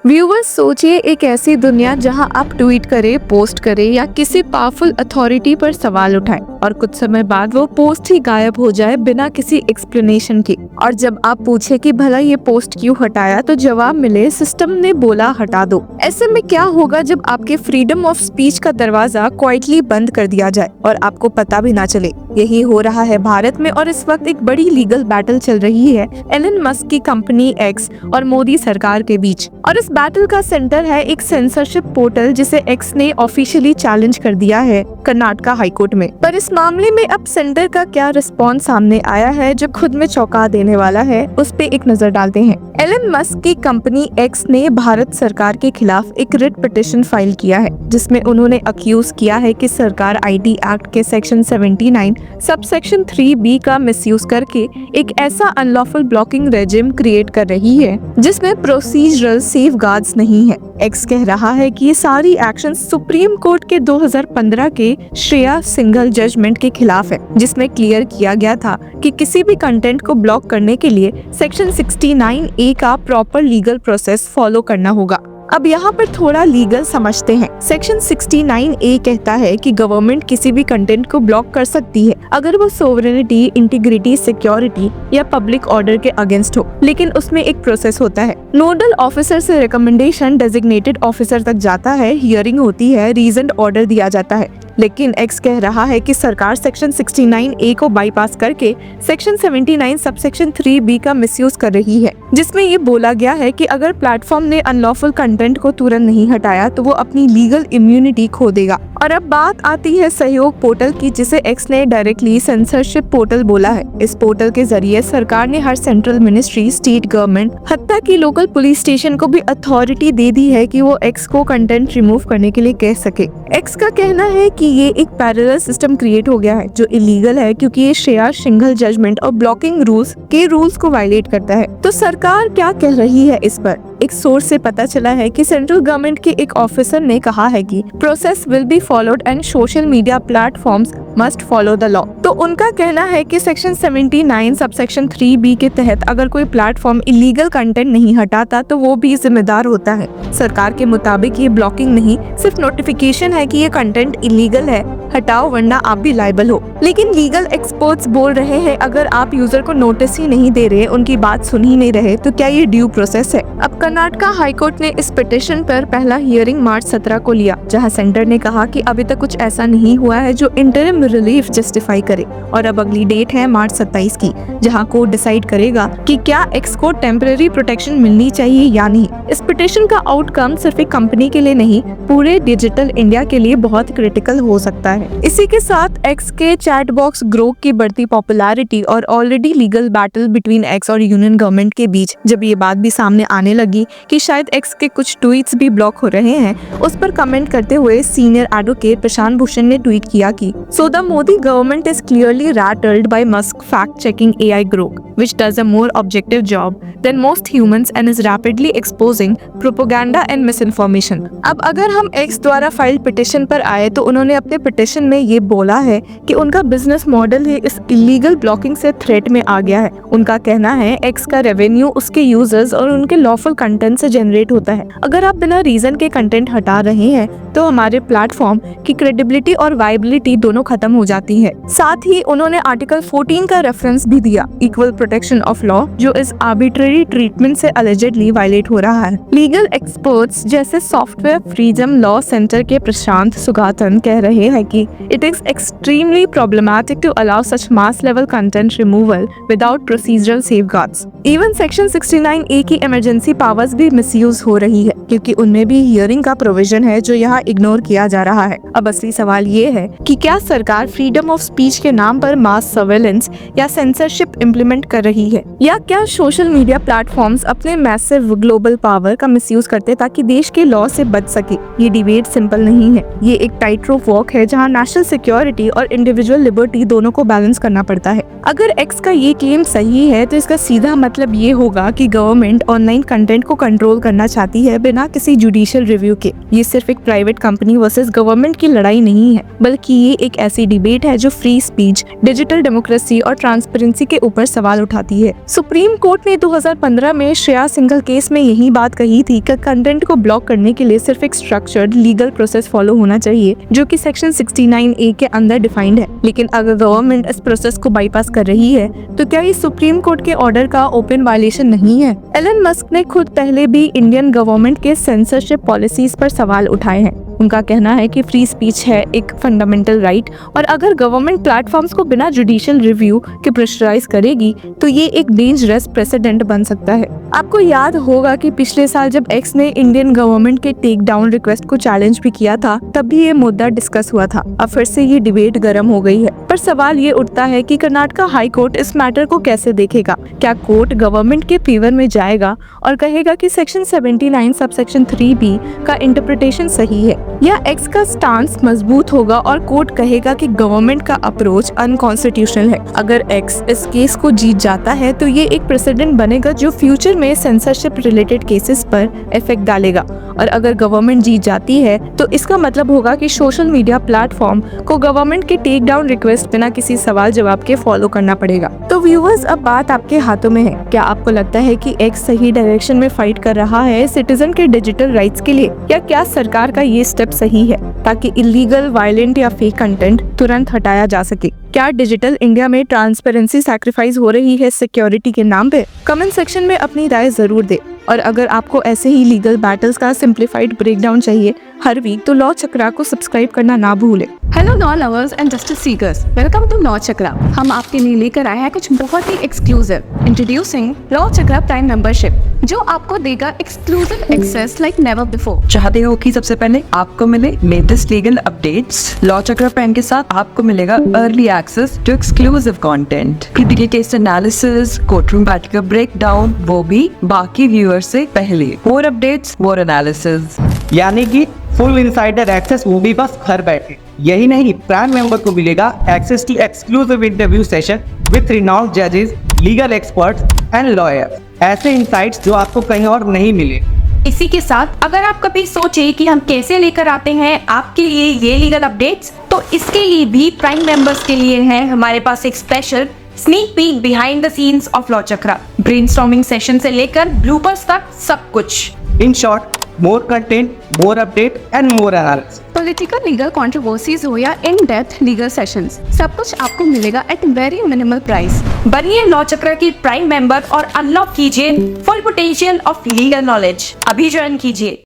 Viewers, सोचिए एक ऐसी दुनिया जहां आप ट्वीट करें, पोस्ट करें या किसी पावरफुल अथॉरिटी पर सवाल उठाएं और कुछ समय बाद वो पोस्ट ही गायब हो जाए बिना किसी एक्सप्लेनेशन के। और जब आप पूछे कि भला ये पोस्ट क्यों हटाया, तो जवाब मिले सिस्टम ने बोला हटा दो। ऐसे में क्या होगा जब आपके फ्रीडम ऑफ स्पीच का दरवाजा क्वाइटली बंद कर दिया जाए और आपको पता भी ना चले। यही हो रहा है भारत में और इस वक्त एक बड़ी लीगल बैटल चल रही है एलन मस्क की कंपनी एक्स और मोदी सरकार के बीच। और इस बैटल का सेंटर है एक सेंसरशिप पोर्टल जिसे एक्स ने ऑफिशियली चैलेंज कर दिया है कर्नाटका हाईकोर्ट में। पर इस मामले में अब सेंटर का क्या रिस्पॉन्स सामने आया है जो खुद में चौंका देने वाला है, उस पे एक नजर डालते हैं। एलन मस्क की कंपनी एक्स ने भारत सरकार के खिलाफ एक रिट पिटिशन फाइल किया है जिसमें उन्होंने अक्यूज किया है कि सरकार आईटी एक्ट के सेक्शन 79 सबसेक्शन 3B का मिसयूज करके एक ऐसा अनलॉफुल ब्लॉकिंग रेजिम क्रिएट कर रही है जिसमें प्रोसीजरल सेफगार्ड्स नहीं है। एक्स कह रहा है कि ये सारी एक्शन सुप्रीम कोर्ट के 2015 के श्रेया सिंघल जजमेंट के खिलाफ है जिसमें क्लियर किया गया था कि किसी भी कंटेंट को ब्लॉक करने के लिए सेक्शन 69A का प्रॉपर लीगल प्रोसेस फॉलो करना होगा। अब यहाँ पर थोड़ा लीगल समझते हैं। सेक्शन 69A कहता है कि गवर्नमेंट किसी भी कंटेंट को ब्लॉक कर सकती है अगर वो सोवरेनिटी, इंटीग्रिटी, सिक्योरिटी या पब्लिक ऑर्डर के अगेंस्ट हो, लेकिन उसमें एक प्रोसेस होता है। नोडल ऑफिसर से रिकमेंडेशन डेजिग्नेटेड ऑफिसर तक जाता है, हियरिंग होती है, रीजन ऑर्डर दिया जाता है। लेकिन एक्स कह रहा है कि सरकार सेक्शन 69A को बाईपास करके सेक्शन 79 सबसेक्शन 3B का मिसयूज कर रही है जिसमें ये बोला गया है कि अगर प्लेटफॉर्म ने अनलॉफुल कंटेंट को तुरंत नहीं हटाया तो वो अपनी लीगल इम्यूनिटी खो देगा। और अब बात आती है सहयोग पोर्टल की जिसे एक्स ने डायरेक्टली सेंसरशिप पोर्टल बोला है। इस पोर्टल के जरिए सरकार ने हर सेंट्रल मिनिस्ट्री, स्टेट गवर्नमेंट, हत्ता की लोकल पुलिस स्टेशन को भी अथॉरिटी दे दी है कि वो एक्स को कंटेंट रिमूव करने के लिए कह सके। एक्स का कहना है कि ये एक पैरेलल सिस्टम क्रिएट हो गया है जो इलीगल है क्योंकि ये श्रेया सिंघल जजमेंट और ब्लॉकिंग रूल्स को वायलेट करता है। तो सरकार क्या कह रही है इस पर? एक सोर्स से पता चला है कि सेंट्रल गवर्नमेंट के एक ऑफिसर ने कहा है कि process will be followed and social media platforms must follow the law. तो उनका कहना है कि सेक्शन 79 सबसेक्शन 3B के तहत अगर कोई प्लेटफॉर्म इलीगल कंटेंट नहीं हटाता तो वो भी जिम्मेदार होता है। सरकार के मुताबिक ये ब्लॉकिंग नहीं, सिर्फ नोटिफिकेशन है कि ये कंटेंट इलीगल है, हटाओ वरना आप भी लायबल हो। लेकिन लीगल एक्सपर्ट्स बोल रहे हैं अगर आप यूजर को नोटिस ही नहीं दे रहे, उनकी बात सुन ही नहीं रहे, तो क्या ये ड्यू प्रोसेस है? अब कर्नाटका हाईकोर्ट ने इस पिटिशन पर पहला हियरिंग मार्च 17 को लिया जहां सेंटर ने कहा कि अभी तक कुछ ऐसा नहीं हुआ है जो इंटरिम रिलीफ जस्टिफाई करे। और अब अगली डेट है मार्च 27 की जहां कोर्ट डिसाइड करेगा कि क्या एक्स को टेम्पररी प्रोटेक्शन मिलनी चाहिए या नहीं। इस पिटिशन का आउटकम सिर्फ एक कंपनी के लिए नहीं, पूरे डिजिटल इंडिया के लिए बहुत क्रिटिकल हो सकता है। इसी के साथ एक्स के चैट बॉक्स ग्रोक की बढ़ती पॉपुलैरिटी और already legal battle between x और यूनियन गवर्नमेंट के बीच जब ये बात भी सामने आने लगी कि शायद एक्स के कुछ ट्वीट्स भी ब्लॉक हो रहे हैं, उस पर कमेंट करते हुए सीनियर एडवोकेट प्रशांत भूषण ने ट्वीट किया कि so the Modi government is clearly rattled by Musk fact-checking AI Grok, which does a more objective job than most humans and is rapidly exposing propaganda and misinformation। अब अगर हम x द्वारा file petition पर आए तो उन्होंने अपने पिटिशन में ये बोला है कि उनका बिजनेस मॉडल ही इस इलीगल ब्लॉकिंग से थ्रेट में आ गया है। उनका कहना है एक्स का रेवेन्यू उसके यूजर्स और उनके लॉफुल कंटेंट से जनरेट होता है। अगर आप बिना रीजन के कंटेंट हटा रहे हैं तो हमारे प्लेटफॉर्म की क्रेडिबिलिटी और वायबिलिटी दोनों खत्म हो जाती है। साथ ही उन्होंने आर्टिकल 14 का रेफरेंस भी दिया, इक्वल प्रोटेक्शन ऑफ लॉ, जो इस आर्बिट्रेरी ट्रीटमेंट से अलेजेडली वायलेट हो रहा है। लीगल एक्सपर्ट्स जैसे सॉफ्टवेयर फ्रीडम लॉ सेंटर के प्रशांत सुगातन कह रहे हैं कि it is extremely problematic to allow such mass level content removal without procedural safeguards. Even section 69A की इमरजेंसी पावर्स भी मिसयूज हो रही है क्योंकि उनमें भी हियरिंग का प्रोविजन है जो यहाँ इग्नोर किया जा रहा है। अब असली सवाल ये है कि क्या सरकार फ्रीडम ऑफ स्पीच के नाम पर मास सर्वेलेंस या सेंसरशिप इम्प्लीमेंट कर रही है, या क्या सोशल मीडिया प्लेटफॉर्म्स अपने मैसिव ग्लोबल पावर का मिसयूज करते ताकि देश के लॉ से बच सके। ये डिबेट सिंपल नहीं है, ये एक टाइट रोप वॉक है जहाँ नेशनल सिक्योरिटी और इंडिविजुअल लिबर्टी दोनों को बैलेंस करना पड़ता है। अगर एक्स का ये क्लेम सही है तो इसका सीधा मतलब ये होगा कि गवर्नमेंट ऑनलाइन कंटेंट को कंट्रोल करना चाहती है बिना किसी जुडिशियल रिव्यू के। ये सिर्फ एक private private company versus government की लड़ाई नहीं है, बल्कि ये एक ऐसी डिबेट है जो फ्री स्पीच, डिजिटल डेमोक्रेसी और ट्रांसपेरेंसी के ऊपर सवाल उठाती है। सुप्रीम कोर्ट ने 2015 में श्रेया सिंघल केस में यही बात कही थी कि कंटेंट को ब्लॉक करने के लिए सिर्फ एक स्ट्रक्चर्ड लीगल प्रोसेस फॉलो होना चाहिए, जो कि सेक्शन 69A के अंदर डिफाइंड है। लेकिन अगर गवर्नमेंट इस प्रोसेस को बाईपास कर रही है तो क्या ये सुप्रीम कोर्ट के ऑर्डर का ओपन वायलेशन नहीं है? एलन मस्क ने खुद पहले भी इंडियन गवर्नमेंट के सेंसरशिप पॉलिसीज पर सवाल उठाए हैं। उनका कहना है कि फ्री स्पीच है एक फंडामेंटल राइट और अगर गवर्नमेंट प्लेटफॉर्म्स को बिना जुडिशियल रिव्यू के प्रेशराइज करेगी तो ये एक डेंजरस प्रेसिडेंट बन सकता है। आपको याद होगा कि पिछले साल जब एक्स ने इंडियन गवर्नमेंट के टेक डाउन रिक्वेस्ट को चैलेंज भी किया था, तब भी ये मुद्दा डिस्कस हुआ था। अब फिर से ये डिबेट गर्म हो गई है, पर सवाल ये उठता है कि कर्नाटका हाई कोर्ट इस मैटर को कैसे देखेगा। क्या कोर्ट गवर्नमेंट के फेवर में जाएगा और कहेगा कि सेक्शन 79 सबसेक्शन 3B का इंटरप्रिटेशन सही है, या एक्स का स्टांस मजबूत होगा और कोर्ट कहेगा कि गवर्नमेंट का अप्रोच अनकॉन्स्टिट्यूशनल है। अगर एक्स इस केस को जीत जाता है तो ये एक प्रेसिडेंट बनेगा जो फ्यूचर में सेंसरशिप रिलेटेड केसेस पर इफेक्ट डालेगा, और अगर गवर्नमेंट जीत जाती है तो इसका मतलब होगा कि सोशल मीडिया प्लेटफॉर्म को गवर्नमेंट के टेक डाउन रिक्वेस्ट बिना किसी सवाल जवाब के फॉलो करना पड़ेगा। तो व्यूअर्स, अब बात आपके हाथों में है। क्या आपको लगता है कि एक्स सही डायरेक्शन में फाइट कर रहा है सिटीजन के डिजिटल राइट्स के लिए, या क्या सरकार का ये स्टेप सही है ताकि इलीगल, वायलेंट या फेक कंटेंट तुरंत हटाया जा सके? क्या डिजिटल इंडिया में ट्रांसपेरेंसी सैक्रिफाइस हो रही है सिक्योरिटी के नाम पे? कमेंट सेक्शन में अपनी राय जरूर दे। और अगर आपको ऐसे ही लीगल बैटल्स का सिंप्लीफाइड ब्रेकडाउन चाहिए हर वीक, तो लॉ चक्रा को सब्सक्राइब करना ना भूलें। Hello law lovers and justice seekers, welcome to law Chakra. हम आपके लिए लेकर आए हैं कुछ बहुत ही exclusive. Introducing law Chakra prime membership, जो आपको देगा exclusive access like never before. चाहते हो कि सबसे पहले आपको मिले latest legal updates? Law Chakra prime के साथ आपको मिलेगा early access to exclusive content, critical case analysis, courtroom battle का ब्रेकडाउन, वो भी बाकी व्यूअर्स से पहले। मोर अपडेट्स, मोर एनालिसिस, यानी कि फुल इनसाइडर एक्सेस, वो भी बस घर बैठे। यही नहीं, प्राइम मेंबर को मिलेगा access to exclusive interview session with renowned जजेस, लीगल एक्सपर्ट्स एंड लॉयर्स। ऐसे इनसाइट्स जो आपको कहीं और नहीं मिले। इसी के साथ अगर आप कभी सोचे कि हम कैसे लेकर आते हैं आपके लिए ये लीगल अपडेट्स, तो इसके लिए भी प्राइम मेंबर्स के लिए है हमारे पास एक special sneak peek behind the scenes of law chakra. Brainstorming session से लेकर ब्लूपर्स तक सब कुछ। In short, more content, more update and more analysis. Political legal controversies हो या इन डेप्थ लीगल सेशंस, सब कुछ आपको मिलेगा एट वेरी मिनिमल प्राइस। बनिए लॉ चक्र की प्राइम मेंबर और अनलॉक कीजिए full potential of legal knowledge. अभी ज्वाइन कीजिए।